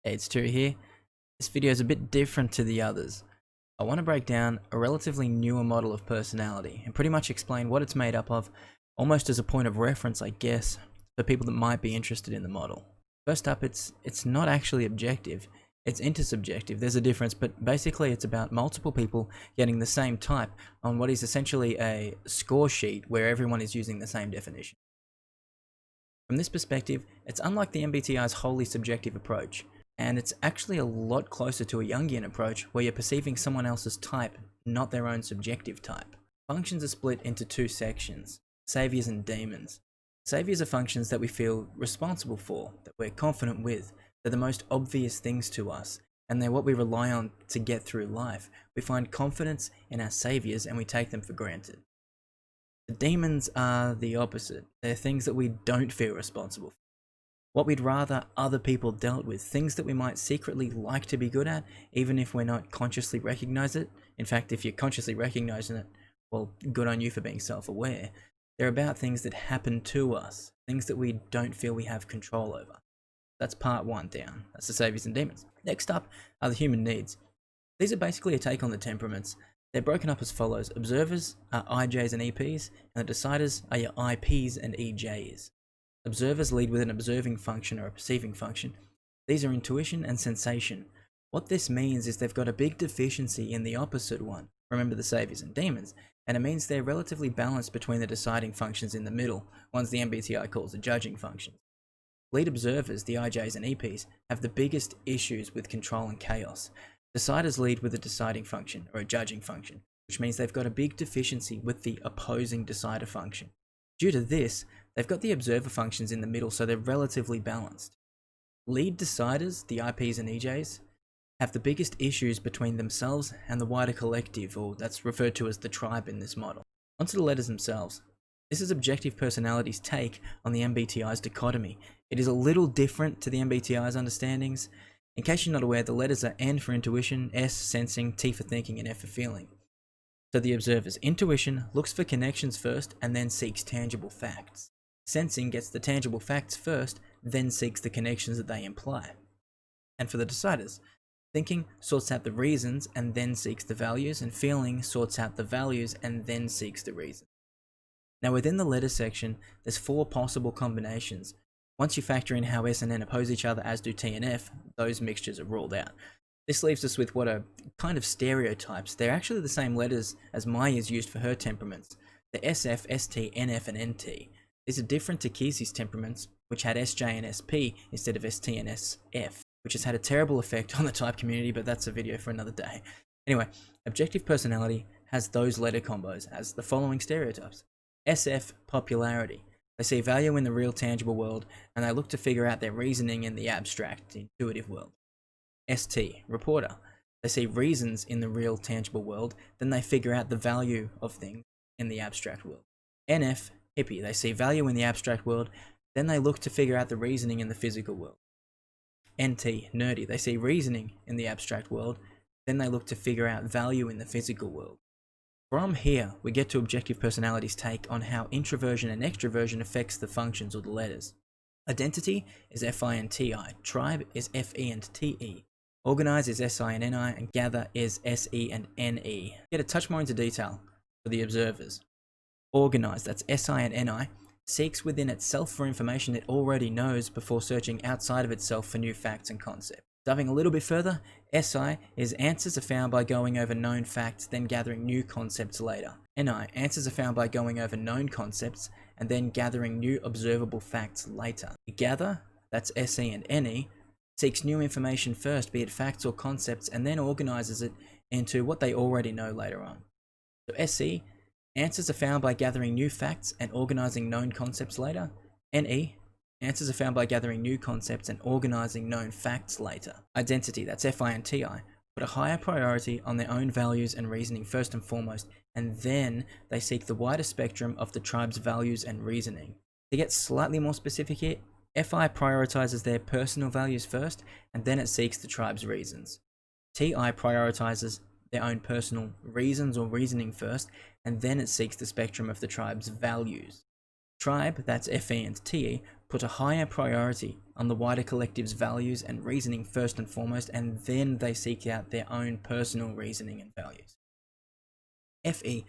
Hey, it's Turi here. This video is a bit different to the others. I want to break down a relatively newer model of personality and pretty much explain what it's made up of, almost as a point of reference, I guess, for people that might be interested in the model. First up, it's not actually objective, it's intersubjective. There's a difference, but basically it's about multiple people getting the same type on what is essentially a score sheet where everyone is using the same definition. From this perspective, it's unlike the MBTI's wholly subjective approach. And it's actually a lot closer to a Jungian approach where you're perceiving someone else's type, not their own subjective type. Functions are split into two sections, saviors and demons. Saviors are functions that we feel responsible for, that we're confident with. They're the most obvious things to us, and they're what we rely on to get through life. We find confidence in our saviors and we take them for granted. The demons are the opposite. They're things that we don't feel responsible for. What we'd rather other people dealt with, things that we might secretly like to be good at, even if we're not consciously recognize it. In fact, if you're consciously recognizing it, well, good on you for being self-aware. They're about things that happen to us, things that we don't feel we have control over. That's part one down. That's the saviors and demons. Next up are the human needs. These are basically a take on the temperaments. They're broken up as follows. Observers are IJs and EPs, and the deciders are your IPs and EJs. Observers lead with an observing function or a perceiving function. These are intuition and sensation. What this means is they've got a big deficiency in the opposite one. Remember the saviors and demons. And it means they're relatively balanced between the deciding functions in the middle, ones the MBTI calls the judging functions. Lead observers, the IJs and EPs, have the biggest issues with control and chaos. Deciders lead with a deciding function or a judging function, which means they've got a big deficiency with the opposing decider function. Due to this, they've got the observer functions in the middle, so they're relatively balanced. Lead deciders, the IPs and EJs, have the biggest issues between themselves and the wider collective, or that's referred to as the tribe in this model. Onto the letters themselves. This is objective personality's take on the MBTI's dichotomy. It is a little different to the MBTI's understandings. In case you're not aware, the letters are N for intuition, S sensing, T for thinking, and F for feeling. So the observer's intuition looks for connections first and then seeks tangible facts. Sensing gets the tangible facts first, then seeks the connections that they imply. And for the deciders, thinking sorts out the reasons and then seeks the values, and feeling sorts out the values and then seeks the reasons. Now within the letter section, there's 4 possible combinations. Once you factor in how S and N oppose each other, as do T and F, those mixtures are ruled out. This leaves us with what are kind of stereotypes. They're actually the same letters as Maya's used for her temperaments. The SF, ST, NF, and NT. These are different to Kesey's temperaments, which had SJ and SP instead of ST and SF, which has had a terrible effect on the type community, but that's a video for another day. Anyway, objective personality has those letter combos as the following stereotypes. SF, popularity. They see value in the real tangible world, and they look to figure out their reasoning in the abstract, intuitive world. ST, reporter. They see reasons in the real tangible world, then they figure out the value of things in the abstract world. NF, hippie. They see value in the abstract world, then they look to figure out the reasoning in the physical world. NT, nerdy. They see reasoning in the abstract world, then they look to figure out value in the physical world. From here, we get to objective personality's take on how introversion and extroversion affects the functions or the letters. Identity is FI and TI. Tribe is FE and TE. Organize is SI and NI, and gather is SE and NE. Get a touch more into detail for the observers. Organize, that's SI and NI, seeks within itself for information it already knows before searching outside of itself for new facts and concepts. Diving a little bit further, SI is answers are found by going over known facts, then gathering new concepts later. NI, answers are found by going over known concepts and then gathering new observable facts later. Gather, that's SE and NE, seeks new information first, be it facts or concepts, and then organizes it into what they already know later on. So SE, answers are found by gathering new facts and organizing known concepts later. NE, answers are found by gathering new concepts and organizing known facts later. Identity, that's FI and TI, put a higher priority on their own values and reasoning first and foremost, and then they seek the wider spectrum of the tribe's values and reasoning. To get slightly more specific here, FI prioritizes their personal values first, and then it seeks the tribe's reasons. TI prioritizes their own personal reasons or reasoning first, and then it seeks the spectrum of the tribe's values. Tribe, that's FE and TE, put a higher priority on the wider collective's values and reasoning first and foremost, and then they seek out their own personal reasoning and values. Fe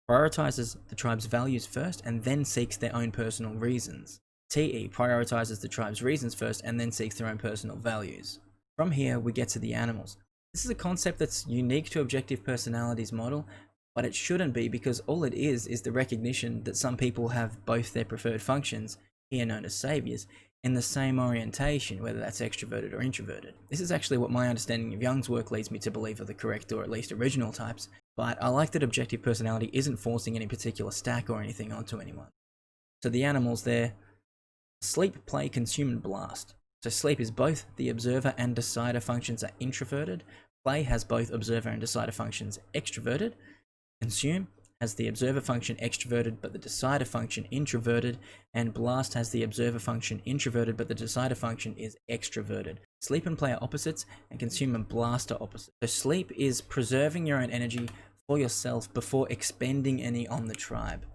prioritizes the tribe's values first and then seeks their own personal reasons. Te prioritizes the tribe's reasons first and then seeks their own personal values. From here, we get to the animals. This is a concept that's unique to Objective Personality's model, but it shouldn't be, because all it is the recognition that some people have both their preferred functions, here known as saviors, in the same orientation, whether that's extroverted or introverted. This is actually what my understanding of Jung's work leads me to believe are the correct, or at least original types, but I like that Objective Personality isn't forcing any particular stack or anything onto anyone. So the animals there: sleep, play, consume, and blast. So sleep is both the observer and decider functions are introverted. Play has both observer and decider functions extroverted. Consume has the observer function extroverted but the decider function introverted, and blast has the observer function introverted but the decider function is extroverted. Sleep and play are opposites, and consume and blast are opposites. So sleep is preserving your own energy for yourself before expending any on the tribe.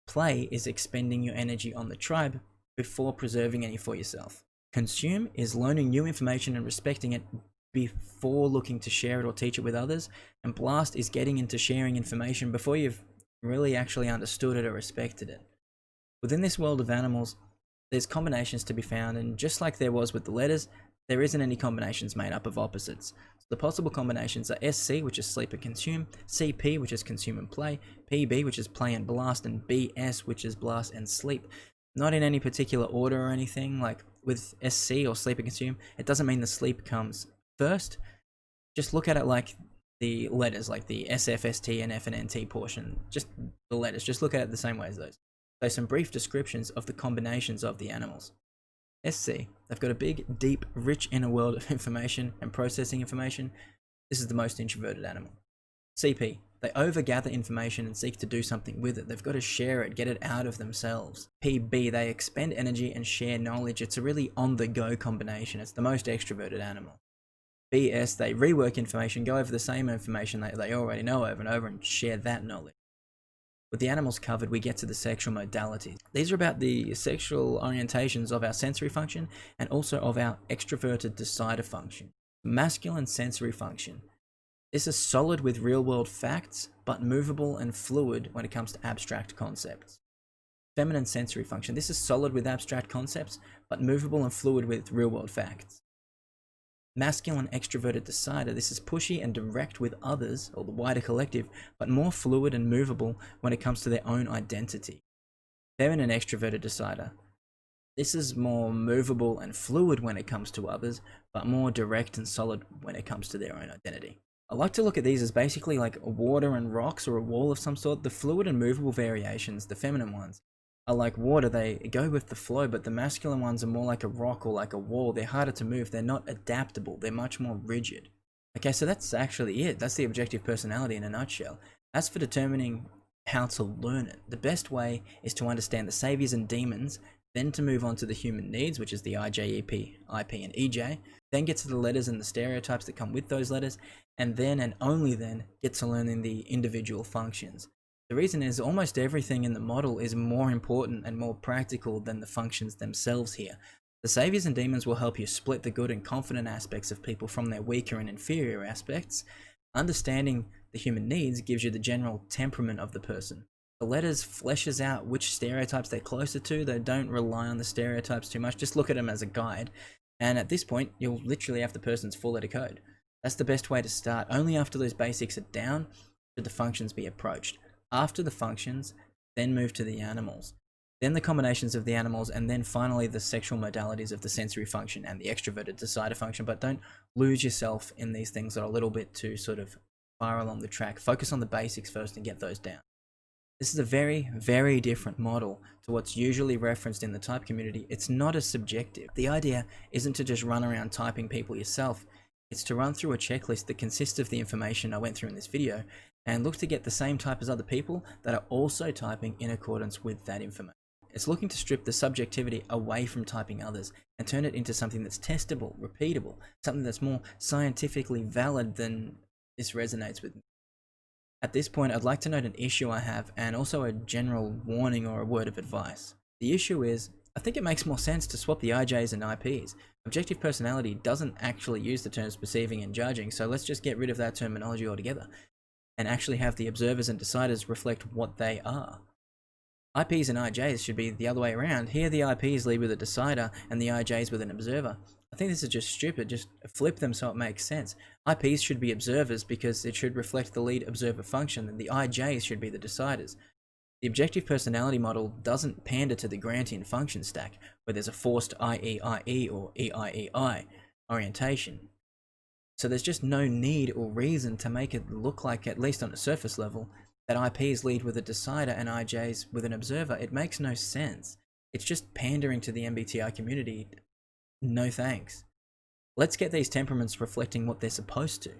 Play is expending your energy on the tribe before preserving any for yourself. Consume is learning new information and respecting it before looking to share it or teach it with others, and blast is getting into sharing information before you've really actually understood it or respected it. Within this world of animals, there's combinations to be found, and just like there was with the letters, there isn't any combinations made up of opposites. So the possible combinations are SC, which is sleep and consume, CP, which is consume and play, PB, which is play and blast, and BS, which is blast and sleep. Not in any particular order or anything. Like with SC or sleep and consume, it doesn't mean the sleep comes first. Just look at it like the letters, like the SF, ST, and F and NT portion. Just the letters. Just look at it the same way as those. So some brief descriptions of the combinations of the animals. SC, they've got a big, deep, rich inner world of information and processing information. This is the most introverted animal. CP, they overgather information and seek to do something with it. They've got to share it, get it out of themselves. PB, they expend energy and share knowledge. It's a really on-the-go combination. It's the most extroverted animal. BS, they rework information, go over the same information that they already know over and over and share that knowledge. With the animals covered, we get to the sexual modalities. These are about the sexual orientations of our sensory function and also of our extroverted decider function. Masculine sensory function. This is solid with real-world facts, but movable and fluid when it comes to abstract concepts. Feminine sensory function. This is solid with abstract concepts, but movable and fluid with real-world facts. Masculine extroverted decider. This is pushy and direct with others, or the wider collective, but more fluid and movable when it comes to their own identity. Feminine extroverted decider. This is more movable and fluid when it comes to others, but more direct and solid when it comes to their own identity. I like to look at these as basically like water and rocks, or a wall of some sort. The fluid and movable variations, the feminine ones, are like water. They go with the flow, but the masculine ones are more like a rock or like a wall. They're harder to move. They're not adaptable. They're much more rigid. Okay, so that's actually it. That's the Objective Personality in a nutshell. As for determining how to learn it, the best way is to understand the saviors and demons, then to move on to the human needs, which is the IJ, EP, IP, and EJ, then get to the letters and the stereotypes that come with those letters, and then and only then get to learning the individual functions. The reason is almost everything in the model is more important and more practical than the functions themselves here. The saviors and demons will help you split the good and confident aspects of people from their weaker and inferior aspects. Understanding the human needs gives you the general temperament of the person. The letters fleshes out which stereotypes they're closer to. They don't rely on the stereotypes too much. Just look at them as a guide. And at this point, you'll literally have the person's full letter code. That's the best way to start. Only after those basics are down should the functions be approached. After the functions, then move to the animals. Then the combinations of the animals, and then finally the sexual modalities of the sensory function and the extroverted decider function. But don't lose yourself in these things that are a little bit too sort of far along the track. Focus on the basics first and get those down. This is a very, very different model to what's usually referenced in the type community. It's not as subjective. The idea isn't to just run around typing people yourself. It's to run through a checklist that consists of the information I went through in this video and look to get the same type as other people that are also typing in accordance with that information. It's looking to strip the subjectivity away from typing others and turn it into something that's testable, repeatable, something that's more scientifically valid than this resonates with me. At this point, I'd like to note an issue I have and also a general warning or a word of advice. The issue is, I think it makes more sense to swap the IJs and IPs. Objective personality doesn't actually use the terms perceiving and judging, so let's just get rid of that terminology altogether and actually have the observers and deciders reflect what they are. IPs and IJs should be the other way around. Here the IPs lead with a decider and the IJs with an observer. I think this is just stupid. Just flip them so it makes sense. IPs should be observers because it should reflect the lead observer function, and the IJs should be the deciders. The objective personality model doesn't pander to the Grantian function stack, where there's a forced IE-IE or EI-EI orientation. So there's just no need or reason to make it look like, at least on a surface level, that IPs lead with a decider and IJs with an observer. It makes no sense. It's just pandering to the MBTI community. No thanks. Let's get these temperaments reflecting what they're supposed to.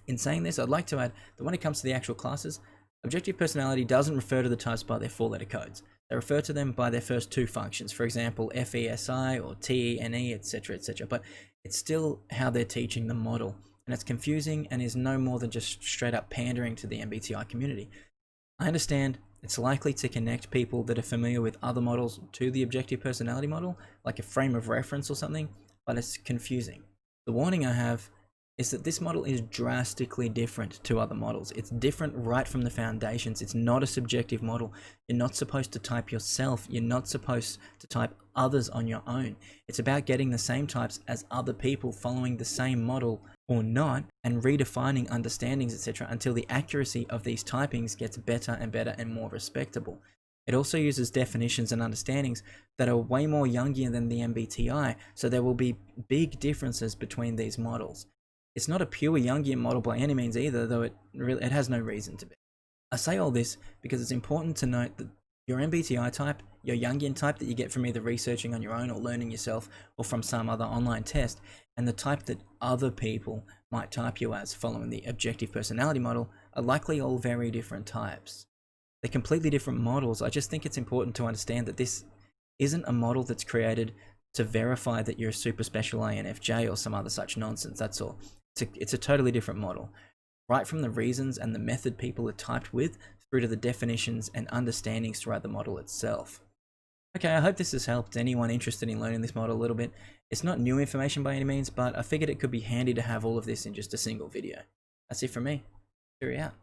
In saying this, I'd like to add that when it comes to the actual classes, objective personality doesn't refer to the types by their 4-letter codes. They refer to them by their first 2 functions, for example, FESI or TENE, etc., etc. But it's still how they're teaching the model, and it's confusing and is no more than just straight up pandering to the MBTI community. I understand it's likely to connect people that are familiar with other models to the objective personality model, like a frame of reference or something, but it's confusing. The warning I have is that this model is drastically different to other models. It's different right from the foundations. It's not a subjective model. You're not supposed to type yourself. You're not supposed to type others on your own. It's about getting the same types as other people following the same model or not, and redefining understandings, etc., until the accuracy of these typings gets better and better and more respectable. It also uses definitions and understandings that are way more Jungian than the MBTI, so there will be big differences between these models. It's not a pure Jungian model by any means either, though it has no reason to be. I say all this because it's important to note that your MBTI type, your Jungian type that you get from either researching on your own or learning yourself or from some other online test, and the type that other people might type you as following the objective personality model are likely all very different types. They're completely different models. I just think it's important to understand that this isn't a model that's created to verify that you're a super special INFJ or some other such nonsense, that's all. It's a totally different model. Right from the reasons and the method people are typed with, through to the definitions and understandings throughout the model itself. Okay, I hope this has helped anyone interested in learning this model a little bit. It's not new information by any means, but I figured it could be handy to have all of this in just a single video. That's it from me. Cheerio out.